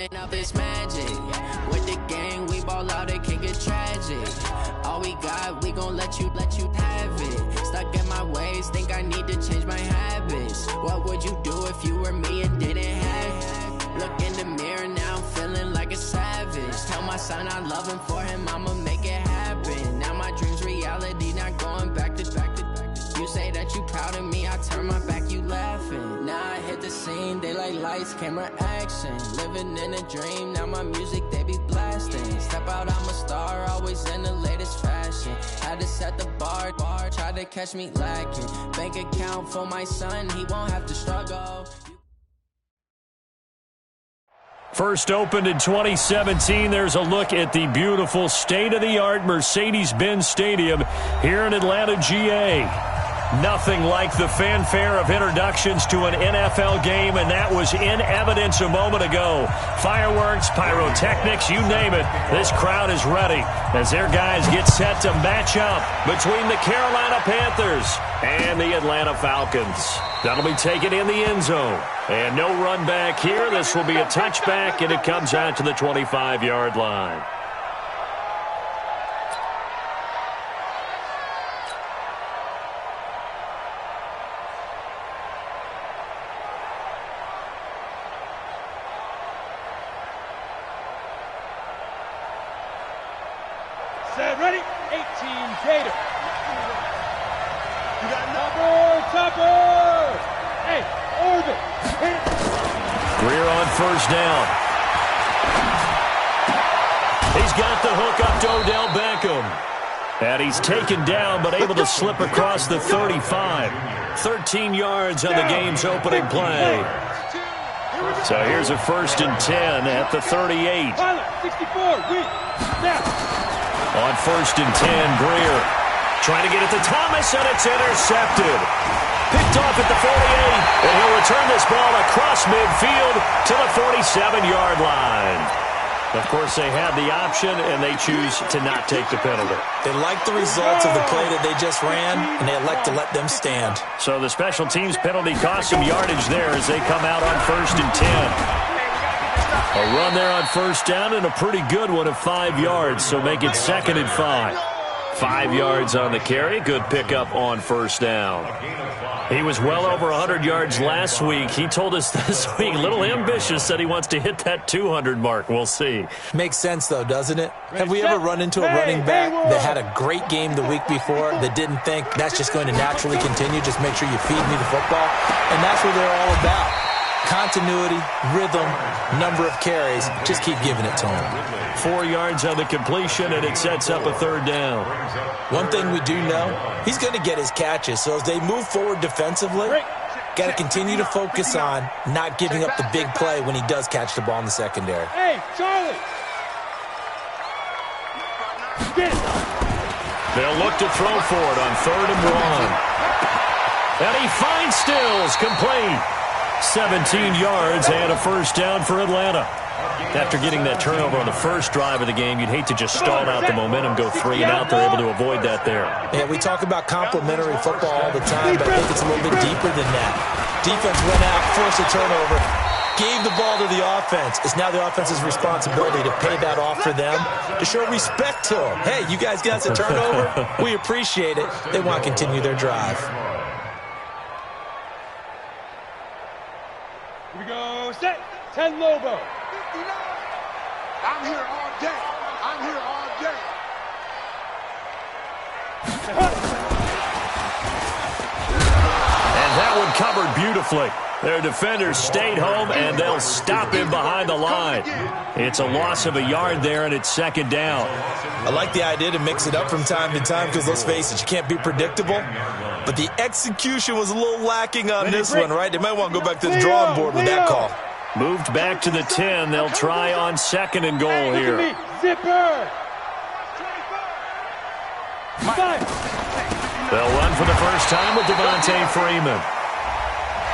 Up is magic. With the gang, we ball out, it can get tragic. All we got, we gon' let you have it. Stuck in my ways, think I need to change my habits. What would you do if you were me and didn't have it? Look in the mirror now, I'm feeling like a savage. Tell my son I love him, for him I'ma make it happen. Now my dream's reality, not going back to. You say that you proud of me, I turn my back, you laughing. Now I hit the scene, they like lights, camera, action. Living in a dream, now my music, they be blasting. Step out, I'm a star, always in the latest fashion. Had to set the bar, try to catch me lacking. Bank account for my son, he won't have to struggle. First opened in 2017, there's a look at the beautiful state-of-the-art Mercedes-Benz Stadium here in Atlanta, GA. Nothing like the fanfare of introductions to an NFL game, and that was in evidence a moment ago. Fireworks, pyrotechnics, you name it. This crowd is ready as their guys get set to match up between the Carolina Panthers and the Atlanta Falcons. That'll be taken in the end zone. And no run back here. This will be a touchback, and it comes out to the 25-yard line. Ready? 18 Gator. You got Topper. Hey, Orbit. Greer on first down. He's got the hook up to Odell Beckham. And he's taken down but able to slip across the 35. 13 yards on the game's opening play. So here's a 1st and 10 at the 38. 64, now. On 1st and 10, Greer trying to get it to Thomas, and it's intercepted. Picked off at the 48, and he'll return this ball across midfield to the 47-yard line. Of course, they have the option, and they choose to not take the penalty. They like the results of the play that they just ran, and they elect to let them stand. So the special teams penalty costs some yardage there as they come out on 1st and 10. A run there on first down and a pretty good one of 5 yards, so make it 2nd and 5. 5 yards on the carry, good pickup on first down. He was well over 100 yards last week. He told us this week, a little ambitious, said he wants to hit that 200 mark. We'll see. Makes sense, though, doesn't it? Have we ever run into a running back that had a great game the week before that didn't think that's just going to naturally continue, just make sure you feed me the football? And that's what they're all about. Continuity, rhythm, number of carries. Just keep giving it to him. 4 yards on the completion, and it sets up a 3rd down. One thing we do know, he's going to get his catches. So as they move forward defensively, got to continue to focus on not giving up the big play when he does catch the ball in the secondary. Hey, Charlie! They'll look to throw for it on 3rd and 1. And he finds Stills, complete. 17 yards and a first down for Atlanta. After getting that turnover on the first drive of the game, you'd hate to just stall out the momentum, go 3 and out. They're able to avoid that there. Yeah, we talk about complementary football all the time, but I think it's a little bit deeper than that. Defense went out, forced a turnover, gave the ball to the offense. It's now the offense's responsibility to pay that off for them, to show respect to them. Hey, you guys got a turnover? We appreciate it. They want to continue their drive. Here we go, set, 10 Lobo. I'm here all day. I'm here all day. And that one covered beautifully. Their defenders stayed home, and they'll stop him behind the line. It's a loss of a yard there, and it's 2nd down. I like the idea to mix it up from time to time because, let's face it, you can't be predictable. But the execution was a little lacking on this one, right? They might want to go back to the drawing board with that call. Moved back to the 10. They'll try on 2nd and goal here. Zipper! They'll run for the first time with Devontae Freeman.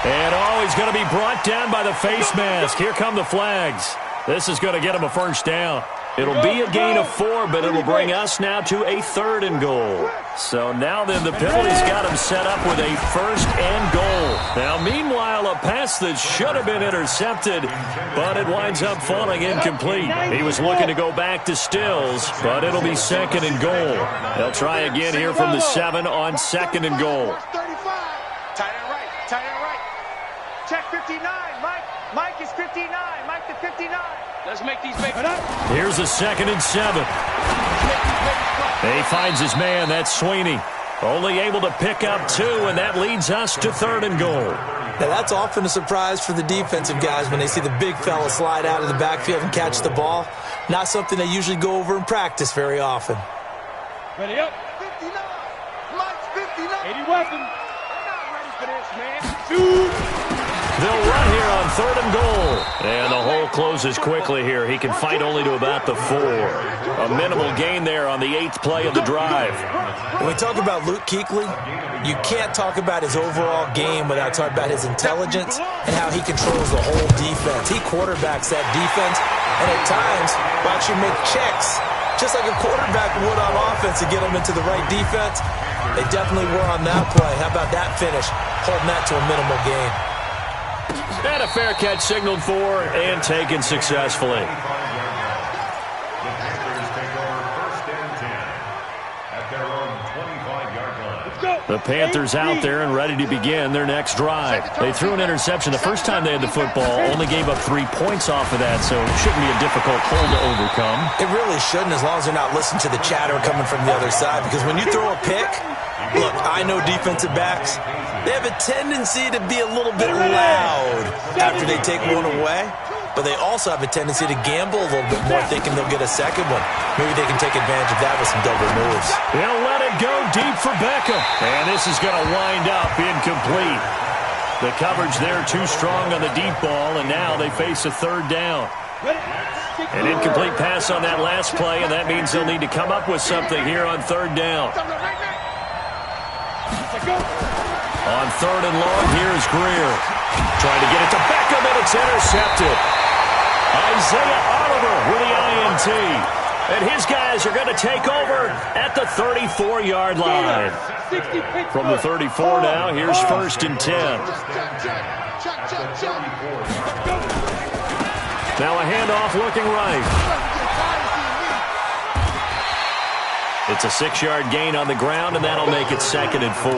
And, he's going to be brought down by the face mask. Here come the flags. This is going to get him a first down. It'll be a gain of 4, but it'll bring us now to a 3rd and goal. So now then the penalty's got him set up with a 1st and goal. Now meanwhile, a pass that should have been intercepted, but it winds up falling incomplete. He was looking to go back to Stills, but it'll be 2nd and goal. They'll try again here from the 7 on 2nd and goal. 35. Tight end right. Tight end right. Check 59. Mike is 59. Mike to 59. Let's make these big. Here's a 2nd and 7. He finds his man. That's Sweeney. Only able to pick up 2, and that leads us to 3rd and goal. Now, that's often a surprise for the defensive guys when they see the big fella slide out of the backfield and catch the ball. Not something they usually go over in practice very often. Ready up. 59. Mike's 59. 80 weapon. I'm not ready for this, man. Shoot. They'll run here on 3rd and goal. And the hole closes quickly here. He can fight only to about the 4. A minimal gain there on the 8th play of the drive. When we talk about Luke Kuechly, you can't talk about his overall game without talking about his intelligence and how he controls the whole defense. He quarterbacks that defense, and at times will actually make checks, just like a quarterback would on offense to get them into the right defense. They definitely were on that play. How about that finish? Holding that to a minimal gain. And a fair catch signaled for and taken successfully. The Panthers out there and ready to begin their next drive. They threw an interception the first time they had the football, only gave up 3 points off of that, so it shouldn't be a difficult hole to overcome. It really shouldn't, as long as they're not listening to the chatter coming from the other side, because when you throw a pick, look, I know defensive backs, they have a tendency to be a little bit loud after they take one away, but they also have a tendency to gamble a little bit more, thinking they'll get a second one. Maybe they can take advantage of that with some double moves. They'll let it go deep for Beckham, and this is going to wind up incomplete. The coverage there too strong on the deep ball, and now they face a 3rd down. An incomplete pass on that last play, and that means they'll need to come up with something here on 3rd down. On 3rd and long, here's Greer. Trying to get it to Beckham, and it's intercepted. Isaiah Oliver with the INT. And his guys are going to take over at the 34-yard line. From the 34 now, here's 1st and 10. Now a handoff looking right. It's a 6-yard gain on the ground, and that'll make it 2nd and 4.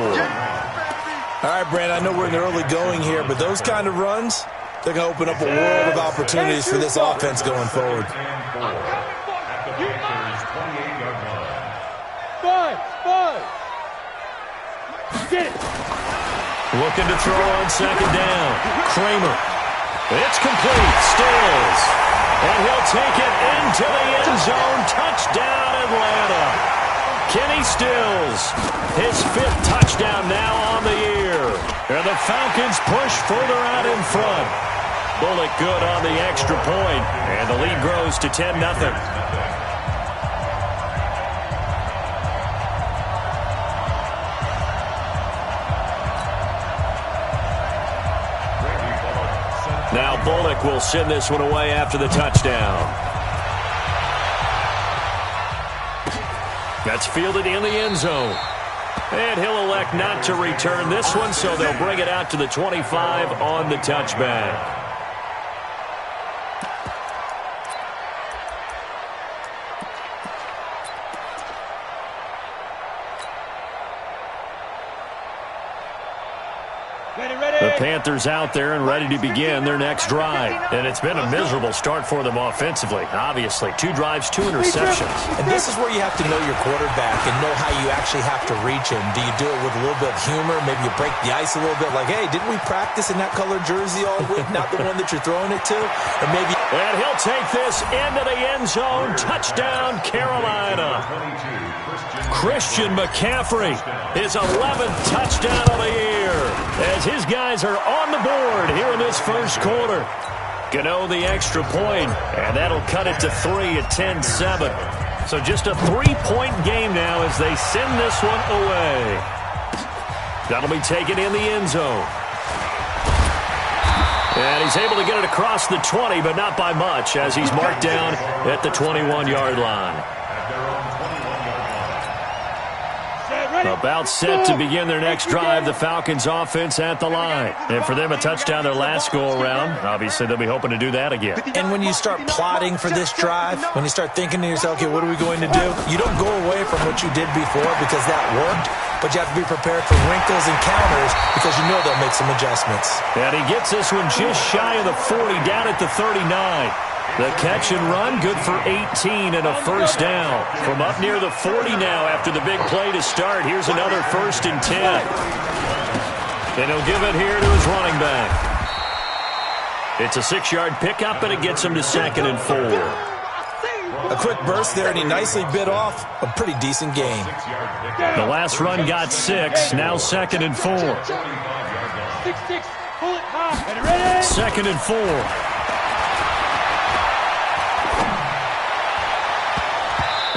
All right, Brand, I know we're in the early going here, but those kind of runs, they're going to open up a world of opportunities for this offense going forward. 5. Get it. Looking to throw on 2nd down. Kramer. It's complete. Stills. And he'll take it into the end zone. Touchdown, Atlanta. Kenny Stills, his 5th touchdown now on the year. And the Falcons push further out in front. Bullock good on the extra point, and the lead grows to 10-0. Now Bullock will send this one away after the touchdown. That's fielded in the end zone. And he'll elect not to return this one, so they'll bring it out to the 25 on the touchback. The Panthers out there and ready to begin their next drive. And it's been a miserable start for them offensively. Obviously, 2 drives, 2 interceptions. And this is where you have to know your quarterback and know how you actually have to reach him. Do you do it with a little bit of humor? Maybe you break the ice a little bit, like, hey, didn't we practice in that colored jersey all week? Not the one that you're throwing it to? Or maybe... And he'll take this into the end zone. Touchdown, Carolina. Christian McCaffrey, his 11th touchdown of the year, as his guys are on the board here in this first quarter. Gano the extra point, and that'll cut it to 3 at 10-7. So just a 3-point game now as they send this one away. That'll be taken in the end zone. And he's able to get it across the 20, but not by much, as he's marked down at the 21-yard line. About set to begin their next drive, the Falcons offense at the line. And for them, a touchdown their last go-around. Obviously, they'll be hoping to do that again. And when you start plotting for this drive, when you start thinking to yourself, okay, what are we going to do? You don't go away from what you did before because that worked, but you have to be prepared for wrinkles and counters because you know they'll make some adjustments. And he gets this one just shy of the 40, down at the 39. The catch and run, good for 18 and a first down. From up near the 40 now after the big play to start. Here's another 1st and 10. And he'll give it here to his running back. It's a 6-yard pickup, and it gets him to 2nd and 4. A quick burst there, and he nicely bit off a pretty decent gain. The last run got 6, now 2nd and 4. 6-6, pull it high. And ready? 2nd and 4.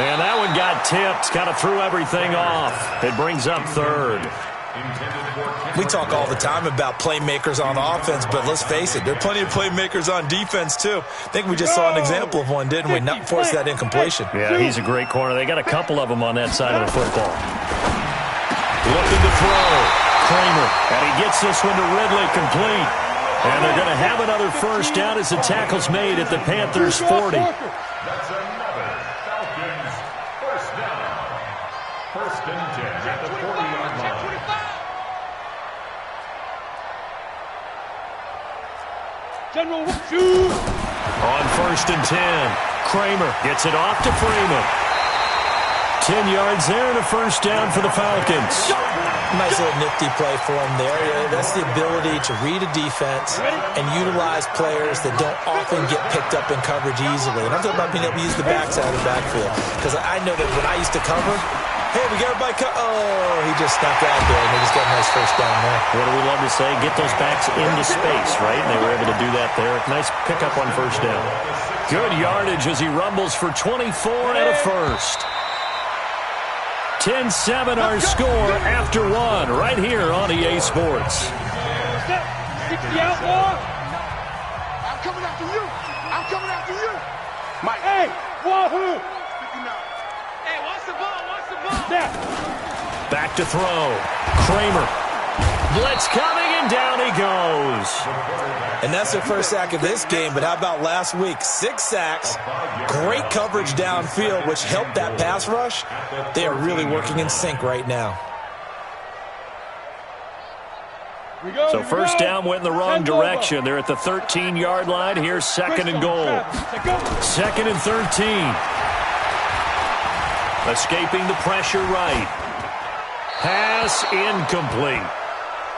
And that one got tipped, kind of threw everything off. It brings up 3rd. We talk all the time about playmakers on offense, but let's face it, there are plenty of playmakers on defense, too. I think we just saw an example of one, didn't we? Not force that incompletion. Yeah, he's a great corner. They got a couple of them on that side of the football. Looking to throw. Kramer. And he gets this one to Ridley, complete. And they're going to have another first down as the tackle's made at the Panthers' 40. General, shoot! On 1st and 10, Kramer gets it off to Freeman. 10 yards there and a first down for the Falcons. Nice little nifty play for him there. That's the ability to read a defense and utilize players that don't often get picked up in coverage easily. And I'm talking about being able to use the backside of the backfield. Because I know that when I used to cover, hey, we got everybody oh, he just snuck out there, and they just got a nice first down there. What do we love to say? Get those backs into space, right? And they were able to do that there. Nice pickup on first down. Good yardage as he rumbles for 24 and a first. 10-7 our score after 1 right here on EA Sports. 60 outlaw. I'm coming after you. I'm coming after you. Mike. Hey, wahoo. 59. Hey, watch the ball. Watch the ball. Step. Back to throw. Kramer. Blitz coming, and down he goes. And that's their first sack of this game, but how about last week? 6 sacks, great coverage downfield, which helped that pass rush. They are really working in sync right now. So first down went in the wrong direction. They're at the 13-yard line. Here's 2nd and goal. 2nd and 13. Escaping the pressure right. Pass incomplete.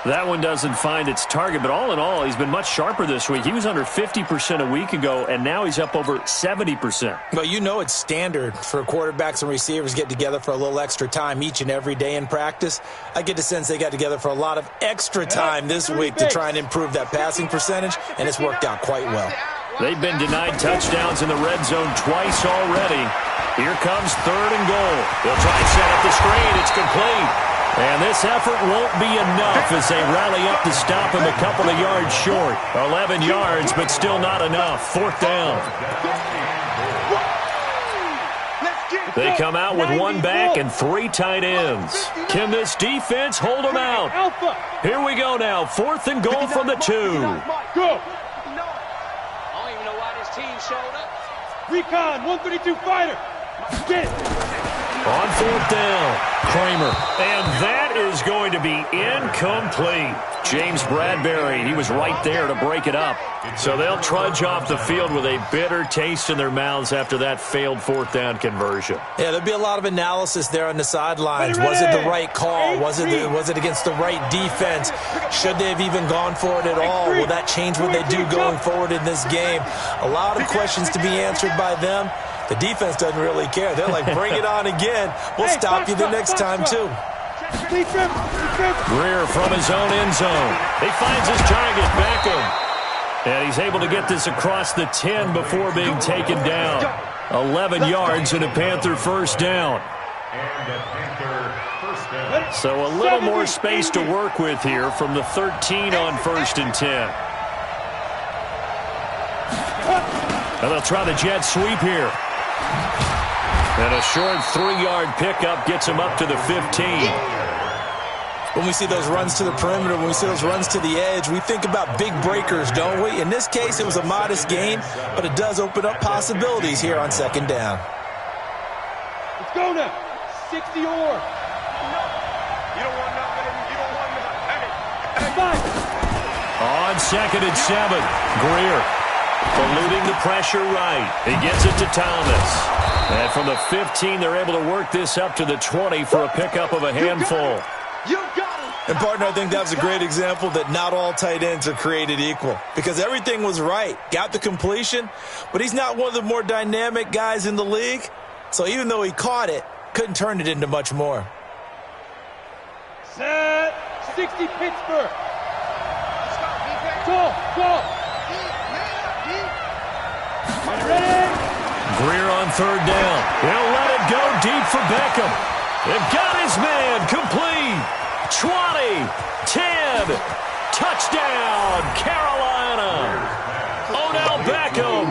That one doesn't find its target, but all in all, he's been much sharper this week. He was under 50% a week ago, and now he's up over 70%. Well, you know it's standard for quarterbacks and receivers get together for a little extra time each and every day in practice. I get the sense they got together for a lot of extra time this week to try and improve that passing percentage, and it's worked out quite well. They've been denied touchdowns in the red zone twice already. Here comes 3rd and goal. They'll try and set up the screen. It's complete. And this effort won't be enough as they rally up to stop him a couple of yards short. 11 yards, but still not enough. 4th down. They come out with 1 back and 3 tight ends. Can this defense hold them out? Here we go now. 4th and goal from the 2. Go. I don't even know why this team showed up. Recon, 132 fighter. Get it. On 4th down, Kramer. And that is going to be incomplete. James Bradbury, he was right there to break it up. So they'll trudge off the field with a bitter taste in their mouths after that failed 4th down conversion. Yeah, there'll be a lot of analysis there on the sidelines. Was it the right call? Was it against the right defense? Should they have even gone for it at all? Will that change what they do going forward in this game? A lot of questions to be answered by them. The defense doesn't really care. They're like, bring it on again. We'll stop you the next time, too. Greer from his own end zone. He finds his target, Beckham. And he's able to get this across the 10 before being taken down. 11 yards and a Panther first down. So a little more space to work with here from the 13 on 1st and 10. And they'll try the jet sweep here. And a short 3-yard pickup gets him up to the 15. When we see those runs to the perimeter, when we see those runs to the edge, we think about big breakers, don't we? In this case, it was a modest gain, but it does open up possibilities here on second down. Let's go now. 60 or. You don't want nothing. You don't want nothing. Hey. On 2nd and 7, Greer eluding the pressure right. He gets it to Thomas. And from the 15, they're able to work this up to the 20 for a pickup of a handful. You got him. And, partner, I think that was a great example that not all tight ends are created equal because everything was right. Got the completion, but he's not one of the more dynamic guys in the league. So even though he caught it, couldn't turn it into much more. Set. 60 Pittsburgh. Go. Ready? Greer on 3rd down. He'll let it go deep for Beckham. They've got his man complete. 20, 10, touchdown, Carolina. Odell Beckham,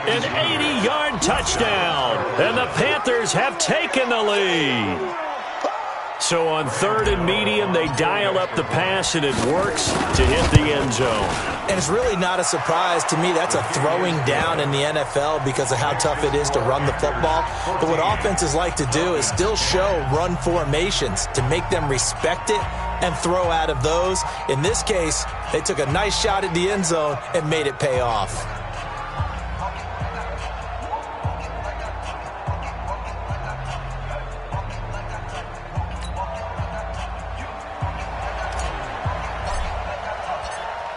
an 80-yard touchdown. And the Panthers have taken the lead. So on 3rd and medium, they dial up the pass, and it works to hit the end zone. And it's really not a surprise to me. That's a throwing down in the NFL because of how tough it is to run the football. But what offenses like to do is still show run formations to make them respect it and throw out of those. In this case, they took a nice shot at the end zone and made it pay off.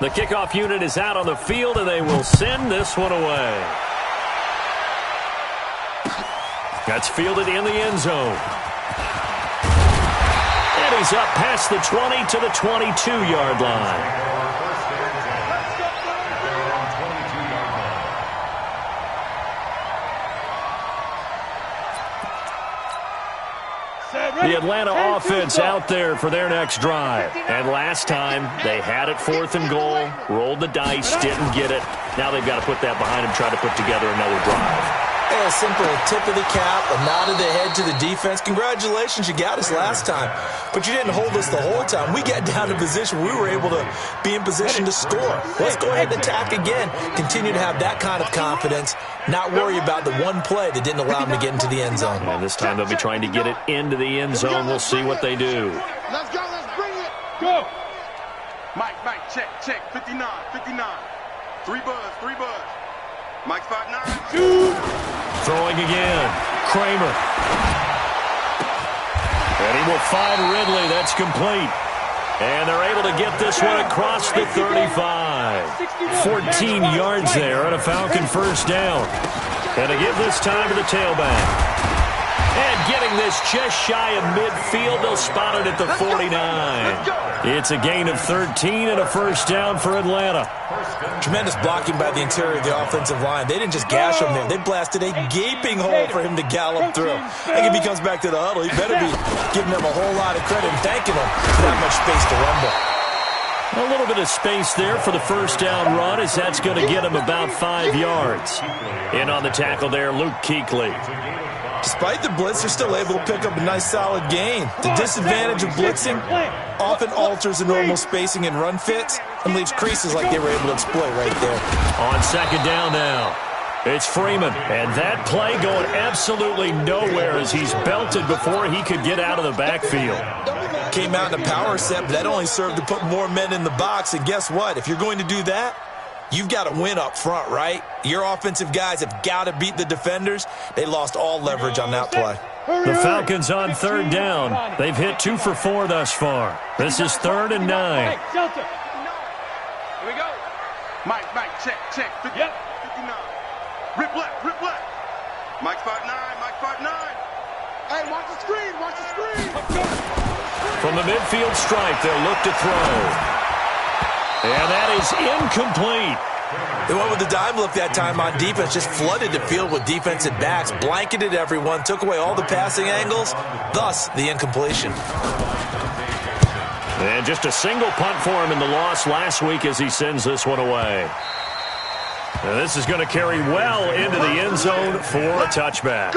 The kickoff unit is out on the field, and they will send this one away. That's fielded in the end zone. And he's up past the 20 to the 22-yard line. The Atlanta offense out there for their next drive. And last time, they had it 4th and goal, rolled the dice, didn't get it. Now they've got to put that behind them, try to put together another drive. A simple tip of the cap, a nod of the head to the defense. Congratulations, you got us last time. But you didn't hold us the whole time. We got down to position. We were able to be in position to score. Let's go ahead and attack again. Continue to have that kind of confidence. Not worry about the one play that didn't allow them to get into the end zone. And this time they'll be trying to get it into the end zone. We'll see what they do. Let's go. Let's bring it. Go. Mike, check. 59. 3 buzz. Mike's 5'9". Shoot. Throwing again. Kramer. And he will find Ridley. That's complete. And they're able to get this one across the 35. 14 yards there on a Falcon first down. And to give this time to the tailback. And getting this just shy of midfield, they'll spot it at the 49. It's a gain of 13 and a first down for Atlanta. Tremendous blocking by the interior of the offensive line. They didn't just gash him there. They blasted a gaping hole for him to gallop through. I think if he comes back to the huddle, he better be giving them a whole lot of credit and thanking them for that much space to rumble. A little bit of space there for the first down run, as that's going to get him about 5 yards. In on the tackle there, Luke Kuechly. Despite the blitz, they're still able to pick up a nice solid gain. The disadvantage of blitzing often alters the normal spacing and run fits and leaves creases like they were able to exploit right there. On second down now, it's Freeman. And that play going absolutely nowhere as he's belted before he could get out of the backfield. Came out in a power set, but that only served to put more men in the box. And guess what? If you're going to do that, you've got to win up front, right? Your offensive guys have got to beat the defenders. They lost all leverage on that play. The Falcons on third down. They've hit 2 for 4 thus far. This is 3rd and 9. Here we go. Mike, check. 59. Rip left. Mike's 5'9". Hey, watch the screen. From the midfield stripe, they'll look to throw. And that is incomplete. They went with the dime look that time on defense, just flooded the field with defensive backs, blanketed everyone, took away all the passing angles, thus the incompletion. And just a single punt for him in the loss last week as he sends this one away. Now this is going to carry well into the end zone for a touchback.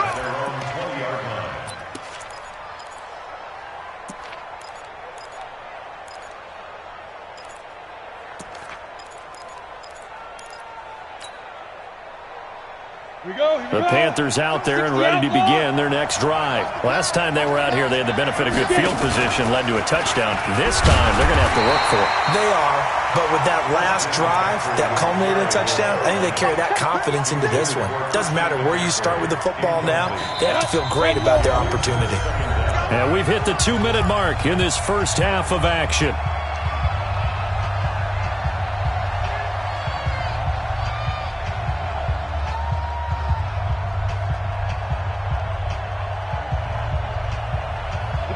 The Panthers out there and ready to begin their next drive. Last time they were out here, they had the benefit of good field position, led to a touchdown. This time, they're going to have to work for it. They are, but with that last drive that culminated in a touchdown, I think they carry that confidence into this one. Doesn't matter where you start with the football now, they have to feel great about their opportunity. And we've hit the 2-minute mark in this first half of action.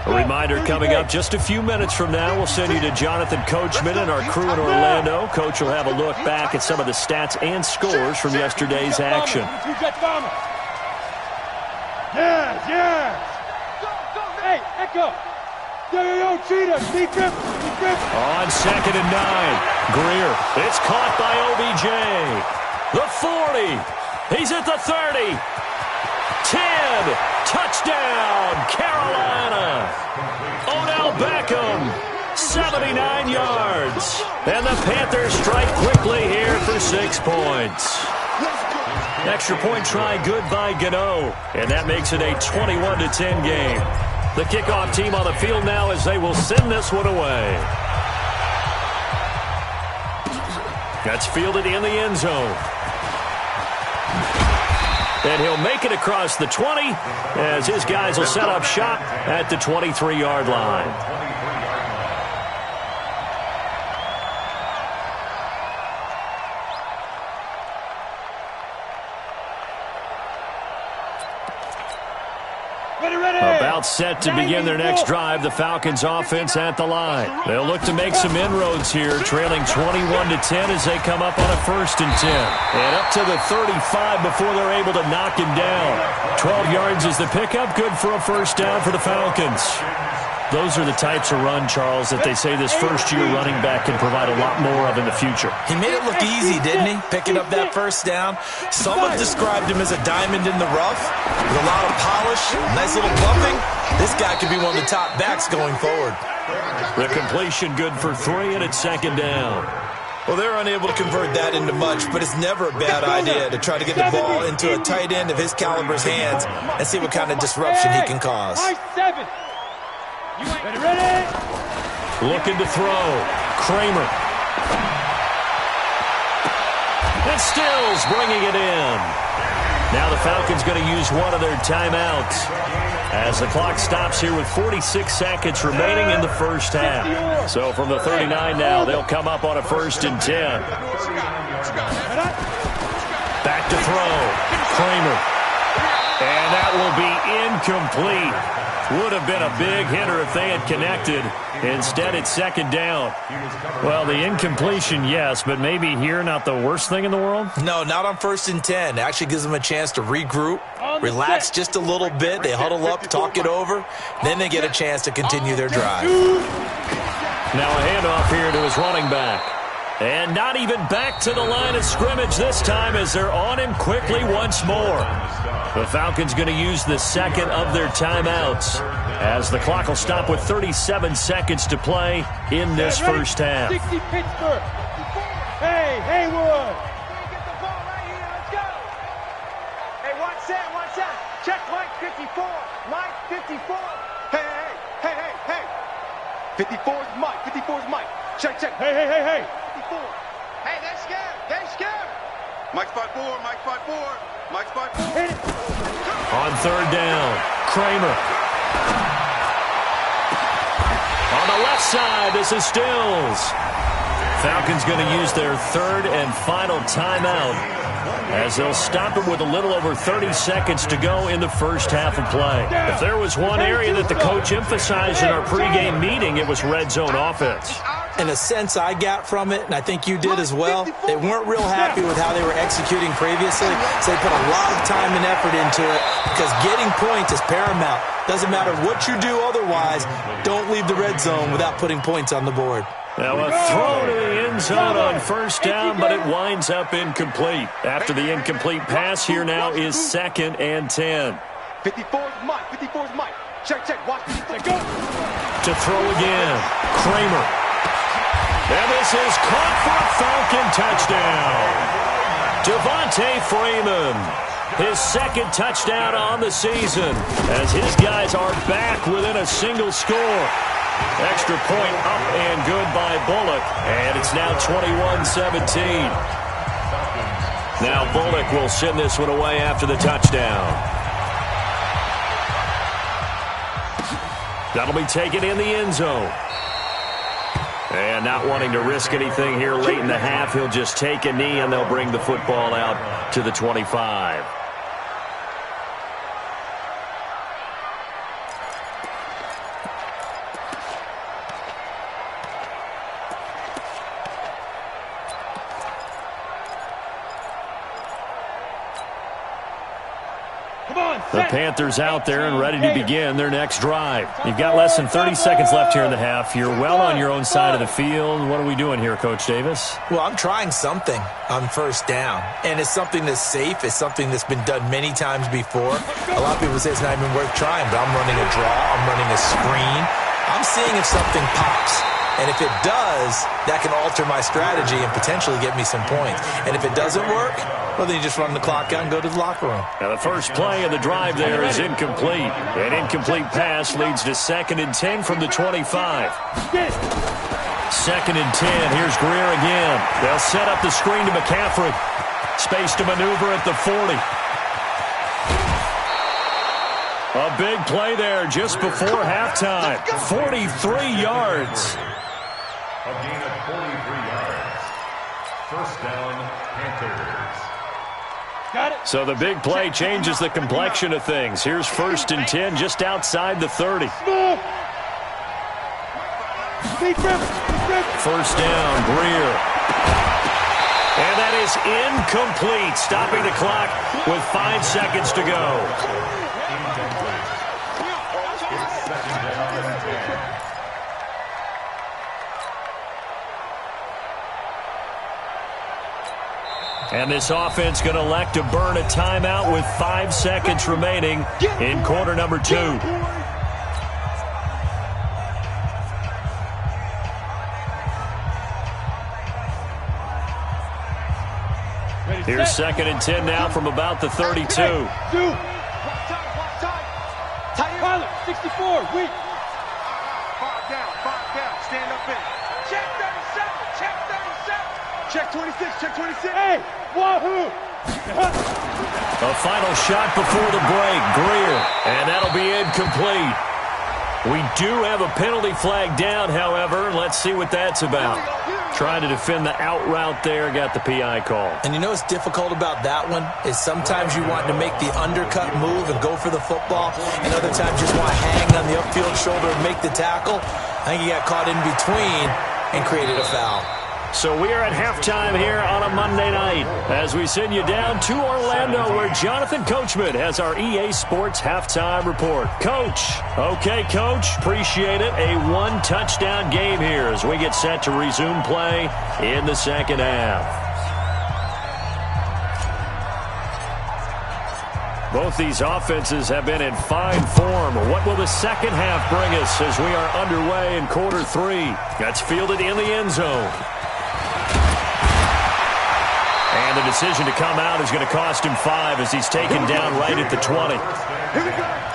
A reminder coming up just a few minutes from now, we'll send you to Jonathan Coachman and our crew in Orlando. Coach will have a look back at some of the stats and scores from yesterday's action. Yeah. Hey, Echo. Yo, cheetah. Deep grip. On 2nd and 9. Greer. It's caught by OBJ. The 40. He's at the 30. 10. Touchdown, Carolina. Odell Beckham, 79 yards. And the Panthers strike quickly here for 6 points. Extra point try good by Gano. And that makes it a 21-10 game. The kickoff team on the field now as they will send this one away. That's fielded in the end zone. And he'll make it across the 20 as his guys will set up shop at the 23-yard line. About set to begin their next drive, the Falcons offense at the line. They'll look to make some inroads here, trailing 21-10 as they come up on a 1st and 10. And up to the 35 before they're able to knock him down. 12 yards is the pickup, good for a 1st down for the Falcons. Those are the types of run, Charles, that they say this first-year running back can provide a lot more of in the future. He made it look easy, didn't he? Picking up that 1st down. Some have described him as a diamond in the rough with a lot of polish, nice little bumping. This guy could be one of the top backs going forward. The completion good for 3, and it's 2nd down. Well, they're unable to convert that into much, but it's never a bad idea to try to get the ball into a tight end of his caliber's hands and see what kind of disruption he can cause. Ready? Looking to throw. Kramer. And Stills bringing it in. Now the Falcons going to use one of their timeouts as the clock stops here with 46 seconds remaining in the first half. So from the 39 now, they'll come up on a 1st and 10. Back to throw. Kramer. And that will be incomplete. Would have been a big hitter if they had connected. Instead, it's 2nd down. Well, the incompletion, yes, but maybe here not the worst thing in the world? No, not on 1st and 10. It actually gives them a chance to regroup, relax just a little bit. They huddle up, talk it over. Then they get a chance to continue their drive. Now a handoff here to his running back. And not even back to the line of scrimmage this time as they're on him quickly once more. The Falcons going to use the 2nd of their timeouts as the clock will stop with 37 seconds to play in this first half. 60 Pittsburgh. Hey, Haywood. Get the ball right here. Let's go. Hey, one set. Check Mike 54. Mike 54. Hey. 54's Mike. 54's Mike. Check. Hey. 54. Hey, they're scared. Mike's 5'4. Mike's 5'4. Hit it. On 3rd down, Kramer. On the left side, this is Stills. Falcons going to use their 3rd and final timeout as they'll stop it with a little over 30 seconds to go in the first half of play. If there was one area that the coach emphasized in our pregame meeting, it was red zone offense. In a sense I got from it, and I think you did as well, they weren't real happy with how they were executing previously, so they put a lot of time and effort into it because getting points is paramount. Doesn't matter what you do otherwise, don't leave the red zone without putting points on the board. Now a throw to the end zone on first down, but it winds up incomplete. After the incomplete pass, here now is 2nd and 10. 54's Mike. 54's Mike. Check, check. Watch. Check, go. To throw again. Kramer. And this is caught for a Falcon touchdown. Devontae Freeman. His 2nd touchdown on the season as his guys are back within a single score. Extra point up and good by Bullock. And it's now 21-17. Now Bullock will send this one away after the touchdown. That'll be taken in the end zone. And not wanting to risk anything here late in the half, he'll just take a knee and they'll bring the football out to the 25. The Panthers out there and ready to begin their next drive. You've got less than 30 seconds left here in the half. You're well on your own side of the field. What are we doing here, Coach Davis? Well, I'm trying something on first down, and it's something that's safe. It's something that's been done many times before. A lot of people say it's not even worth trying, but I'm running a draw. I'm running a screen. I'm seeing if something pops. And if it does, that can alter my strategy and potentially get me some points. And if it doesn't work, well, then you just run the clock out and go to the locker room. Now, the first play of the drive there is incomplete. An incomplete pass leads to 2nd and 10 from the 25. 2nd and 10. Here's Greer again. They'll set up the screen to McCaffrey. Space to maneuver at the 40. A big play there just before halftime. 43 yards. A gain of 43 yards. First down, Panthers. Got it. So the big play changes the complexion of things. Here's 1st and 10 just outside the 30. First down, Greer. And that is incomplete, stopping the clock with 5 seconds to go. And this offense going to elect to burn a timeout with 5 seconds remaining in quarter number 2. Here's 2nd and 10 now from about the 32. Pilot, 64, weak. 5 down, stand up in. Check 37, check 37. Check 26, check 26. Hey, wahoo! A final shot before the break, Greer, and that'll be incomplete. We do have a penalty flag down, however. Let's see what that's about. Trying to defend the out route there, got the PI call. And you know what's difficult about that one is sometimes you want to make the undercut move and go for the football, and other times you just want to hang on the upfield shoulder and make the tackle. I think he got caught in between and created a foul. So we are at halftime here on a Monday night as we send you down to Orlando where Jonathan Coachman has our EA Sports halftime report. Coach. Okay, Coach. Appreciate it. A 1-touchdown game here as we get set to resume play in the second half. Both these offenses have been in fine form. What will the second half bring us as we are underway in quarter 3? That's fielded in the end zone. And the decision to come out is going to cost him 5 as he's taken down right at the 20. Here we go.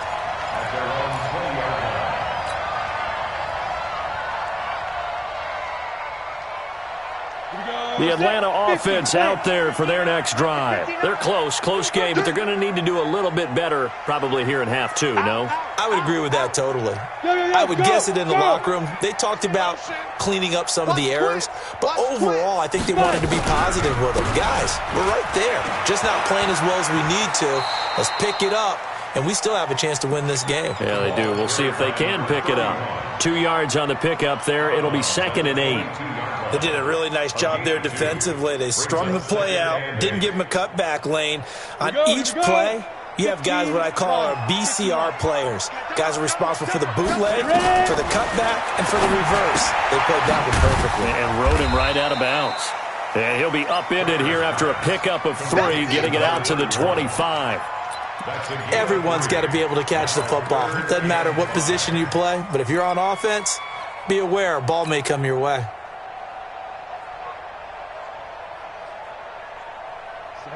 The Atlanta offense out there for their next drive. They're close game, but they're going to need to do a little bit better probably here in half 2, no? I would agree with that totally. I would guess it in the locker room. They talked about cleaning up some of the errors, but overall I think they wanted to be positive with them. Guys, we're right there. Just not playing as well as we need to. Let's pick it up, and we still have a chance to win this game. Yeah, they do. We'll see if they can pick it up. 2 yards on the pickup there. It'll be 2nd and 8. They did a really nice job there defensively. They strung the play out, didn't give him a cutback lane. On each play, You have guys what I call our BCR players. Guys are responsible for the bootleg, for the cutback, and for the reverse. They played that one perfectly. And rode him right out of bounds. And he'll be upended here after a pickup of 3, getting it out to the 25. Everyone's got to be able to catch the football. Doesn't matter what position you play, but if you're on offense, be aware a ball may come your way.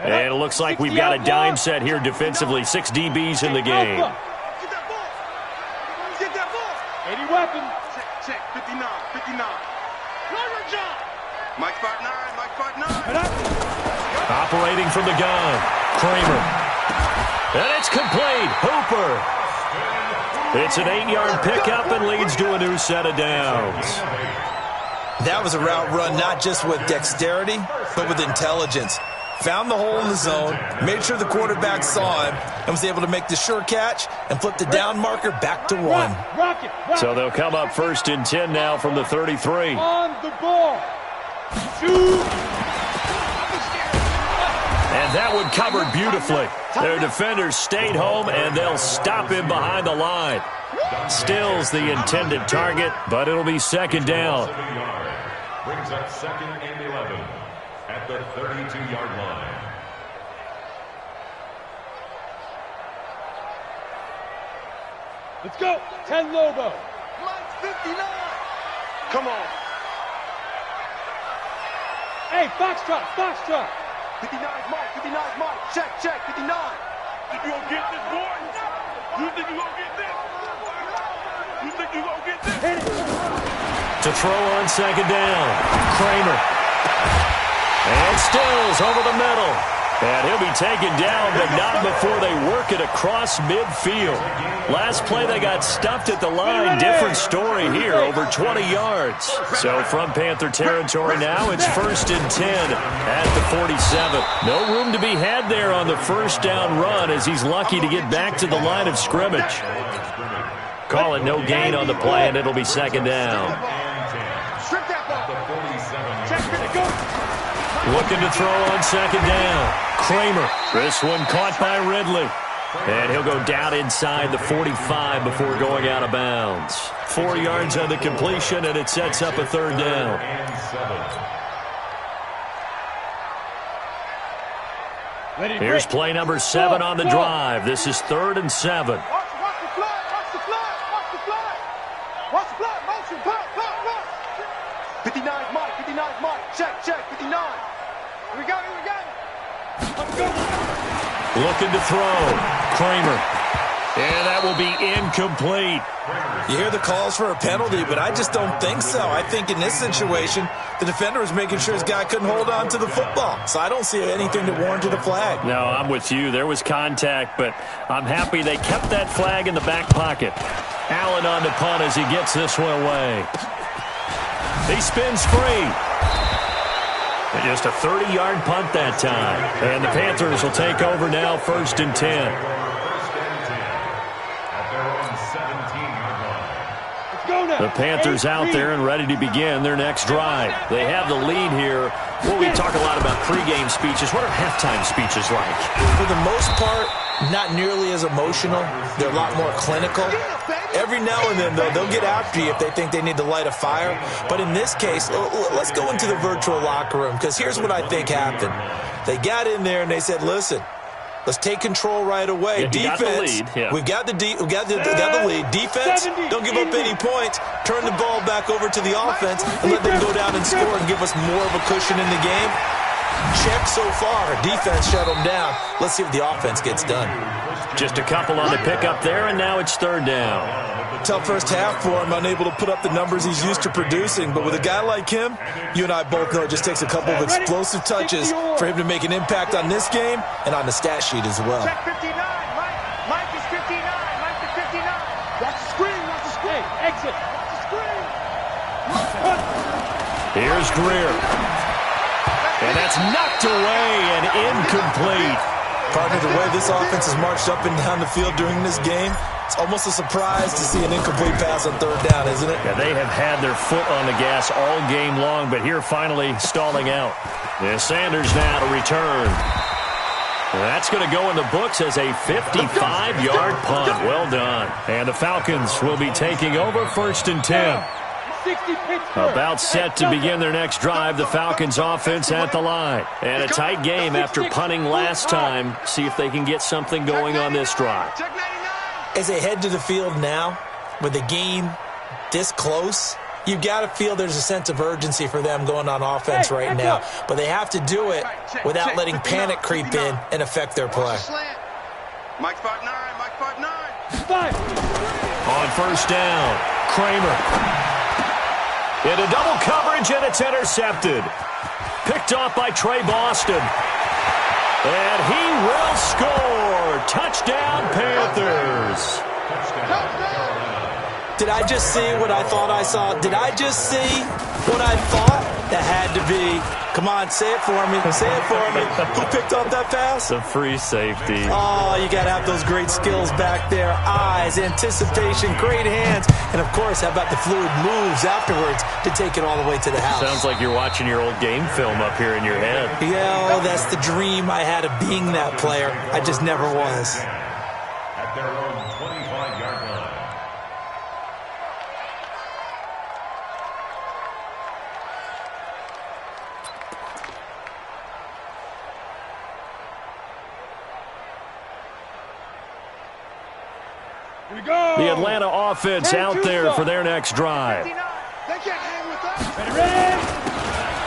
And it looks like we've got a dime set here defensively. 6 DBs in the game. Get that ball. Get that ball. 80 weapons. Check. 59. Learn your job. Mike 5'9". Operating from the gun. Kramer. And it's complete. Hooper. It's an 8-yard pickup and leads to a new set of downs. That was a route run not just with dexterity, but with intelligence. Found the hole in the zone, made sure the quarterback saw him, and was able to make the sure catch and flip the down marker back to 1. Rock it. So they'll come up 1st and 10 now from the 33. On the ball. Shoot. And that one covered beautifully. Their defenders stayed home, and they'll stop him behind the line. Still's the intended target, but it'll be 2nd down. Brings up 2nd and 11 at the 32-yard line. Let's go. 10 Lobo. Mike 59. Come on. Hey, Foxtrot. 59's Mike. Check. 59. Think you gonna get this, boy? You think you gonna get this? Hit it. To throw on 2nd down. Kramer. And Stills over the middle. And he'll be taken down, but not before they work it across midfield. Last play, they got stuffed at the line. Different story here, over 20 yards. So from Panther territory now, it's 1st and 10 at the 47. No room to be had there on the 1st down run, as he's lucky to get back to the line of scrimmage. Call it no gain on the play, and it'll be 2nd down. Strip that ball. Check. Go. Looking to throw on 2nd down. Kramer. This one caught by Ridley. And he'll go down inside the 45 before going out of bounds. 4 yards on the completion, and it sets up a 3rd down. Here's play number 7 on the drive. This is 3rd and 7. Watch the fly. Motion. Pop. 59's Mike. Check. 59. Here we go. Let's go. Looking to throw. Kramer. And that will be incomplete. You hear the calls for a penalty, but I just don't think so. I think in this situation, the defender was making sure his guy couldn't hold on to the football. So I don't see anything to warrant a flag. No, I'm with you. There was contact, but I'm happy they kept that flag in the back pocket. Allen on the punt as he gets this one away. He spins free. And just a 30-yard punt that time. And the Panthers will take over now, 1st and 10. The Panthers out there and ready to begin their next drive. They have the lead here. Well, we talk a lot about pregame speeches. What are halftime speeches like? For the most part, not nearly as emotional. They're a lot more clinical. Every now and then, though, they'll get after you if they think they need to light a fire. But in this case, let's go into the virtual locker room, because here's what I think happened. They got in there and they said, listen, let's take control right away. Yeah, defense, we got the lead. Defense, don't give up any points. Turn the ball back over to the offense and let them go down and score and give us more of a cushion in the game. Check so far. Defense shut them down. Let's see if the offense gets done. Just a couple on the pickup there, and now it's 3rd down. Tough first half for him, unable to put up the numbers he's used to producing. But with a guy like him, you and I both know it just takes a couple of explosive touches for him to make an impact on this game and on the stat sheet as well. Check 59. Mike is 59. Mike is 59. Watch the screen. Exit. Watch the screen. Here's Greer. And that's knocked away and incomplete. Partner, the way this offense has marched up and down the field during this game, it's almost a surprise to see an incomplete pass on 3rd down, isn't it? Yeah, they have had their foot on the gas all game long, but here finally stalling out. And Sanders now to return. That's going to go in the books as a 55-yard punt. Well done. And the Falcons will be taking over 1st and 10. About set to begin their next drive. The Falcons offense at the line. And a tight game after punting last time. See if they can get something going on this drive. As they head to the field now, with the game this close, you've got to feel there's a sense of urgency for them going on offense right now. But they have to do it without letting panic creep in and affect their play. Mike 5'9", Mike 5'9". On 1st down, Kramer. Into double coverage, and it's intercepted. Picked off by Trey Boston. And he will score. Touchdown, Panthers. Did I just see what I thought I saw? Did I just see what I thought? That had to be. Come on, say it for me. Say it for me. Who picked up that pass? The free safety. Oh, you got to have those great skills back there. Eyes, anticipation, great hands. And, of course, how about the fluid moves afterwards to take it all the way to the house? Sounds like you're watching your old game film up here in your head. Yeah, oh, that's the dream I had of being that player. I just never was. At their own 25-yard line. The Atlanta offense out there for their next drive. They can't hang with us.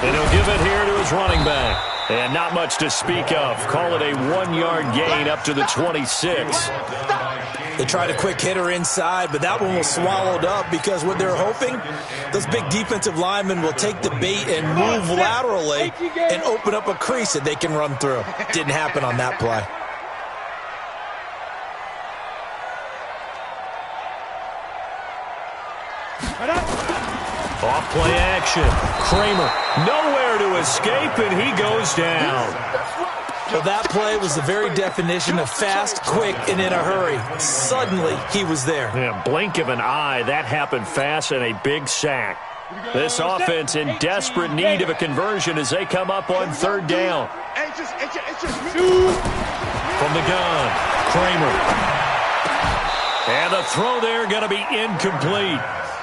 And he'll give it here to his running back. And not much to speak of. Call it a 1-yard gain up to the 26. They tried a quick hitter inside, but that one was swallowed up because what they're hoping, those big defensive linemen will take the bait and move laterally and open up a crease that they can run through. Didn't happen on that play. Off play action. Kramer nowhere to escape, and he goes down. Well, that play was the very definition of fast, quick, and in a hurry. Suddenly, he was there. Yeah, blink of an eye, that happened fast, and a big sack. This offense in desperate need of a conversion as they come up on 3rd down. From the gun, Kramer. And the throw there going to be incomplete.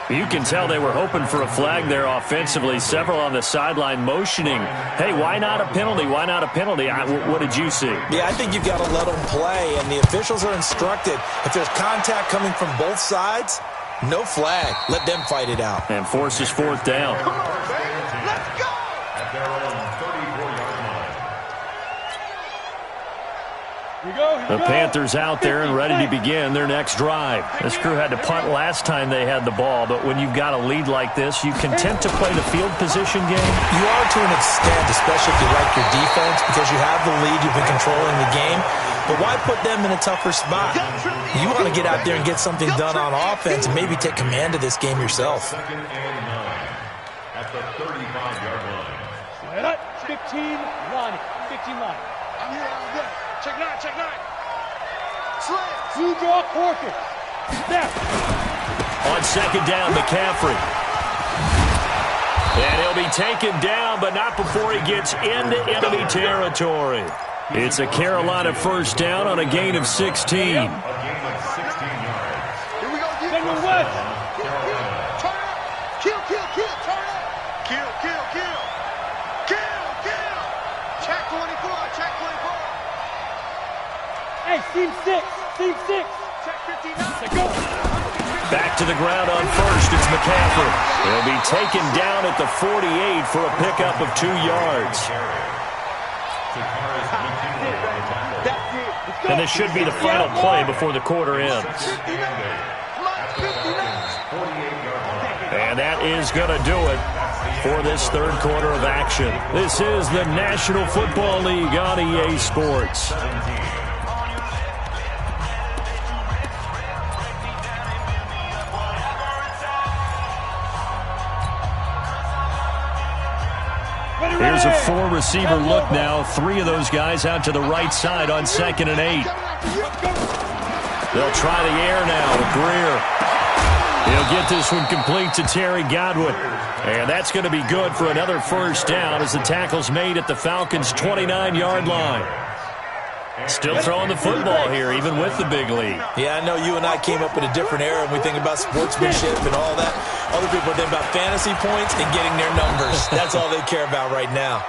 You can tell they were hoping for a flag there offensively. Several on the sideline motioning, hey, why not a penalty? Why not a penalty? What did you see? Yeah, I think you've got to let them play, and the officials are instructed. If there's contact coming from both sides, no flag. Let them fight it out. And forces 4th down. Come on, baby. Let's go. At their own 34-yard line. The Panthers out there and ready to begin their next drive. This crew had to punt last time they had the ball, but when you've got a lead like this, you content to play the field position game? You are to an extent, especially if you like your defense, because you have the lead, you've been controlling the game. But why put them in a tougher spot? You want to get out there and get something done on offense and maybe take command of this game yourself. 2nd and 9 at the 35-yard line. 15 line. I'm here, I'm good. Check 9, check 9. Slam. You draw quarter. Snap. On 2nd down, McCaffrey. And he'll be taken down, but not before he gets into enemy territory. It's a Carolina 1st down on a gain of 16. A gain of 16 yards. Here we go. Then we're what? Turn up. Kill. Turn up. Kill. Check 24. Hey, team 6. Check 59. Let's go. Back to the ground on 1st, it's McCaffrey. He'll be taken down at the 48 for a pickup of 2 yards. And this should be the final play before the quarter ends. And that is going to do it for this 3rd quarter of action. This is the National Football League on EA Sports. Here's a 4-receiver look now. 3 of those guys out to the right side on 2nd and 8. They'll try the air now with Greer. He'll get this one complete to Terry Godwin. And that's going to be good for another 1st down as the tackle's made at the Falcons' 29-yard line. Still throwing the football here, even with the big lead. Yeah, I know you and I came up in a different era and we think about sportsmanship and all that. Other people think about fantasy points and getting their numbers. That's all they care about right now.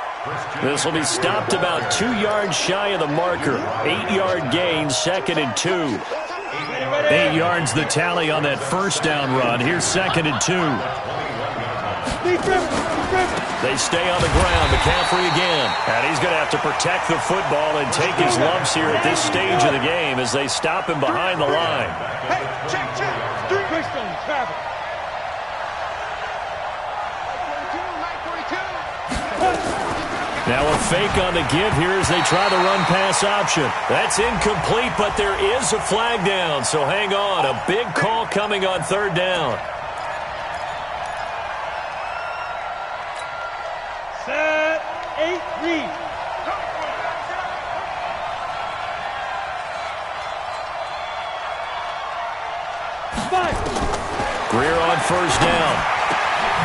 This will be stopped about 2 yards shy of the marker. 8-yard gain, 2nd and 2. 8 yards the tally on that first down run. Here's 2nd and 2. They stay on the ground. McCaffrey again. And he's going to have to protect the football and take his lumps here at this stage of the game as they stop him behind the line. Hey, check. BeGreatStowe, travel. 42. Now a fake on the give here as they try the run-pass option. That's incomplete, but there is a flag down, so hang on. A big call coming on 3rd down. Set, 8, read. Greer on 1st down.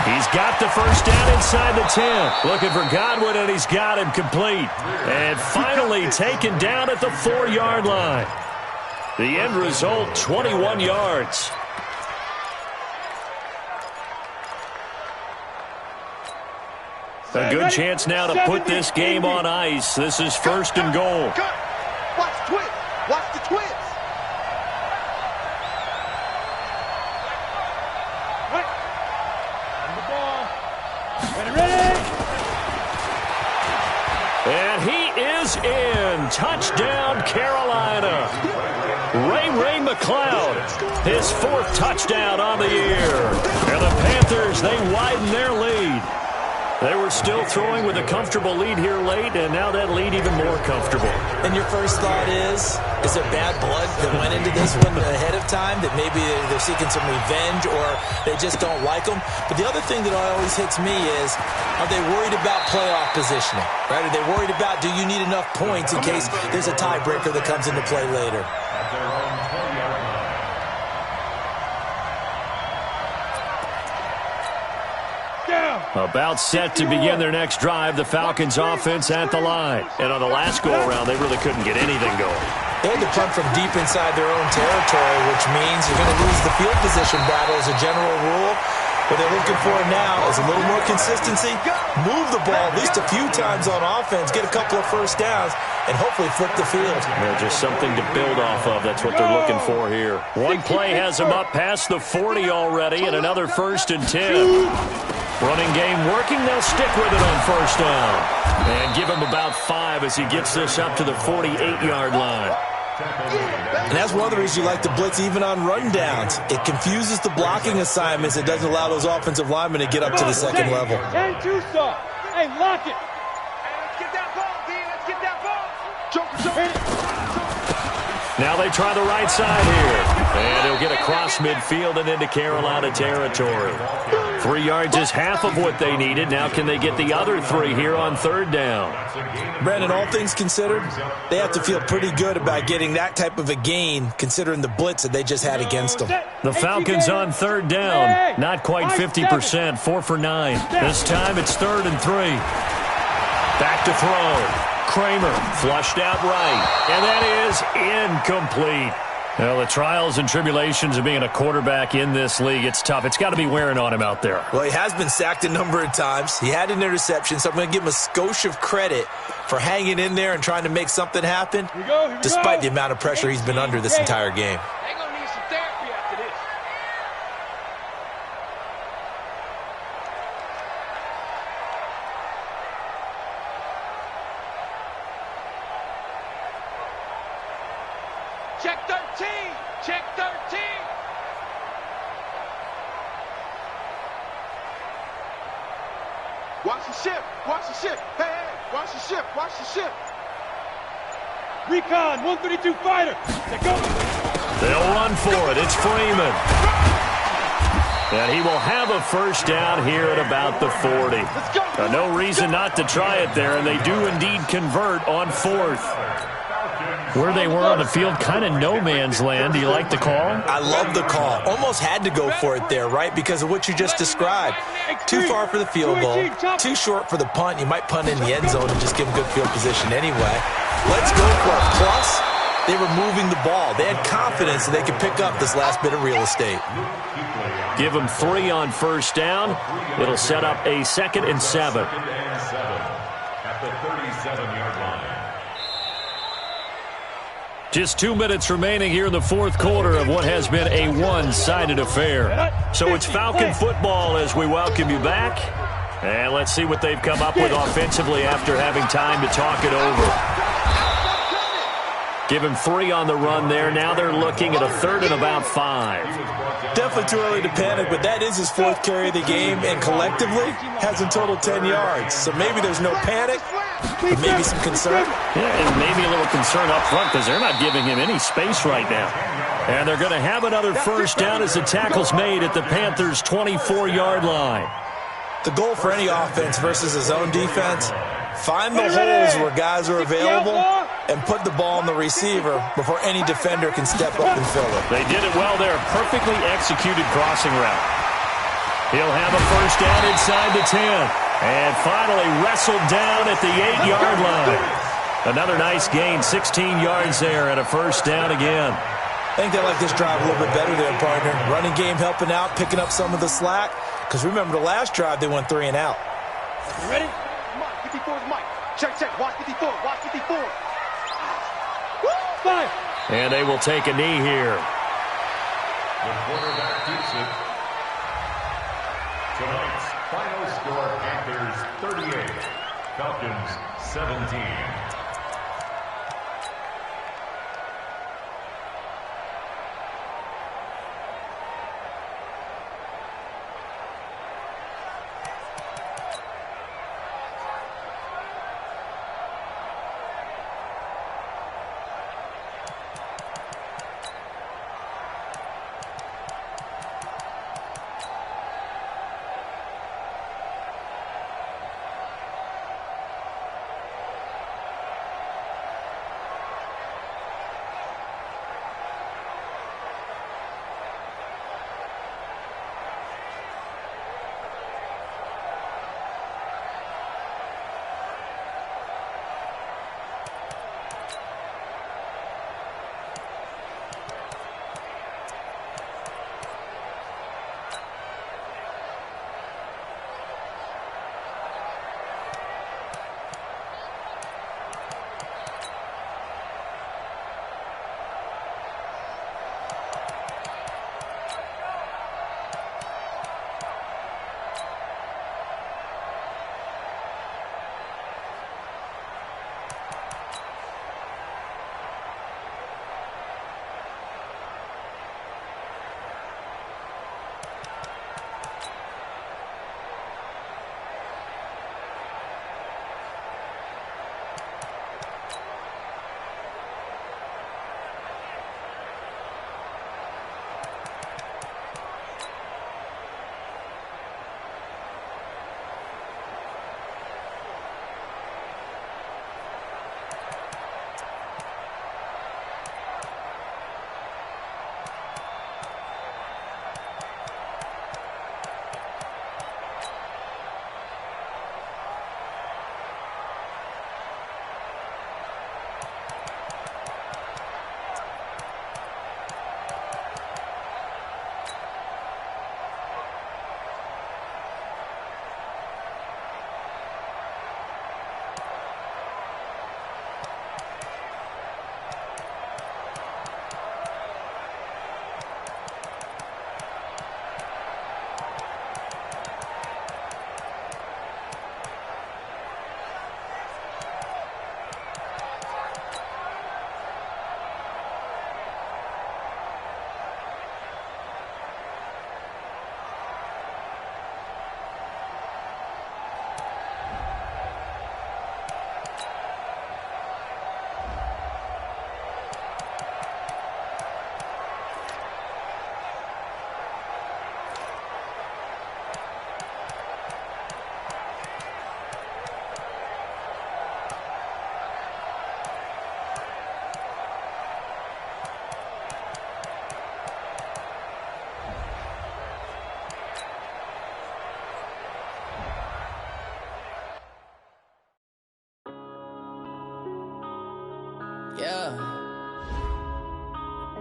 He's got the first down inside the 10. Looking for Godwin, and he's got him complete. And finally taken down at the 4-yard line. The end result, 21 yards. A good chance now to put this game on ice. This is 1st and goal. Watch the twist. Watch the twist. And he is in. Touchdown, Carolina. Ray McLeod, his 4th touchdown on the year. And the Panthers, they widen their lead. They were still throwing with a comfortable lead here late, and now that lead even more comfortable. And your first thought is there bad blood that went into this one ahead of time, that maybe they're seeking some revenge or they just don't like them? But the other thing that always hits me is, are they worried about playoff positioning? Right? Are they worried about, do you need enough points in case there's a tiebreaker that comes into play later? About set to begin their next drive, the Falcons offense at the line. And on the last go-around, they really couldn't get anything going. They had to punt from deep inside their own territory, which means you're going to lose the field position battle as a general rule. What they're looking for now is a little more consistency, move the ball at least a few times on offense, get a couple of first downs, and hopefully flip the field. Yeah, just something to build off of. That's what they're looking for here. One play has them up past the 40 already, and another 1st and 10. Running game working. They'll stick with it on 1st down. And give him about 5 as he gets this up to the 48-yard line. And that's one of the reasons you like to blitz even on rundowns. It confuses the blocking assignments. It doesn't allow those offensive linemen to get up to the 2nd level. 10-2 stop. Hey, lock it. Let's get that ball, D. Let's get that ball. Now they try the right side here. And he'll get across midfield and into Carolina territory. 3 yards is half of what they needed. Now can they get the other 3 here on 3rd down? Brandon, all things considered, they have to feel pretty good about getting that type of a gain considering the blitz that they just had against them. The Falcons on 3rd down. Not quite 50%, 4 for 9. This time it's 3rd and 3. Back to throw. Kramer flushed out right. And that is incomplete. Well, the trials and tribulations of being a quarterback in this league, it's tough. It's got to be wearing on him out there. Well, he has been sacked a number of times. He had an interception, so I'm going to give him a skosh of credit for hanging in there and trying to make something happen, despite the amount of pressure he's been under this entire game. They're going to need some therapy after this. Check 13. Check 13. Watch the ship. Watch the ship. Hey, hey. Watch the ship. Watch the ship. Recon, 132 fighter. Let's go. They'll run for it. It's Freeman. And he will have a 1st down here at about the 40. No reason not to try it there, and they do indeed convert on 4th. Where they were on the field, kind of no man's land. Do you like the call? I love the call. Almost had to go for it there, right, because of what you just described. Too far for the field goal, too short for the punt. You might punt in the end zone and just give them good field position anyway. Let's go for it. Plus, they were moving the ball. They had confidence that they could pick up this last bit of real estate. Give them 3 on first down. It'll set up a 2nd and 7. At the 37-yard line. Just 2 minutes remaining here in the fourth quarter of what has been a one-sided affair. So it's Falcon football as we welcome you back. And let's see what they've come up with offensively after having time to talk it over. Give him 3 on the run there. Now they're looking at a 3rd and about 5. Definitely too early to panic, but that is his 4th carry of the game, and collectively has in total 10 yards. So maybe there's no panic, but maybe some concern. Yeah, and maybe a little concern up front because they're not giving him any space right now. And they're going to have another first down as the tackle's made at the Panthers' 24-yard line. The goal for any offense versus his own defense, find the holes where guys are available and put the ball on the receiver before any defender can step up and fill it. They did it well there. Perfectly executed crossing route. He'll have a first down inside the 10. And finally wrestled down at the 8-yard line. Another nice gain, 16 yards there and a first down again. I think they like this drive a little bit better there, partner. Running game helping out, picking up some of the slack. Because remember the last drive, they went 3 and out. You ready? Mike, 54 is Mike. Check, check. Watch 54. Watch 54. 5. And they will take a knee here. The quarterback keeps it. Tonight's final score, Panthers 38, Falcons 17.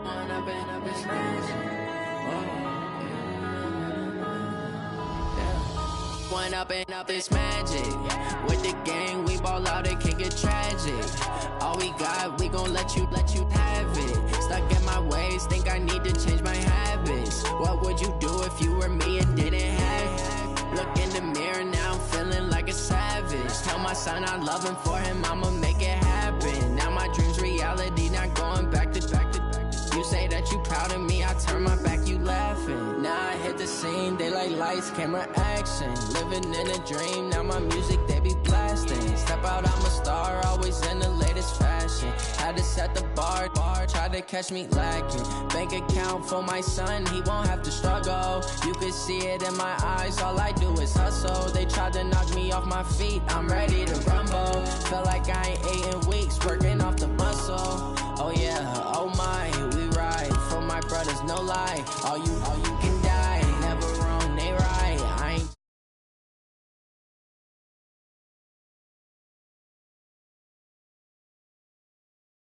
One up and up, it's magic. With the gang, we ball out, it can get tragic. All we got, we gon' let you have it. Stuck in my ways, think I need to change my habits. What would you do if you were me and didn't have it? Look in the mirror, now I'm feeling like a savage. Tell my son I love him, for him I'ma make it happen. Now my dream's reality, not going back to. You say that you proud of me, I turn my back, you laughing. Now I hit the scene, they like lights, camera, action. Living in a dream, now my music, they be blasting. Step out, I'm a star, always in the latest fashion. Had to set the bar, try to catch me lacking. Bank account for my son, he won't have to struggle. You can see it in my eyes, all I do is hustle. They tried to knock me off my feet, I'm ready to rumble. Felt like I ain't ate in weeks, working off the muscle. Oh yeah, oh my, we ride for my brothers, no lie. All you can die, never wrong, they right.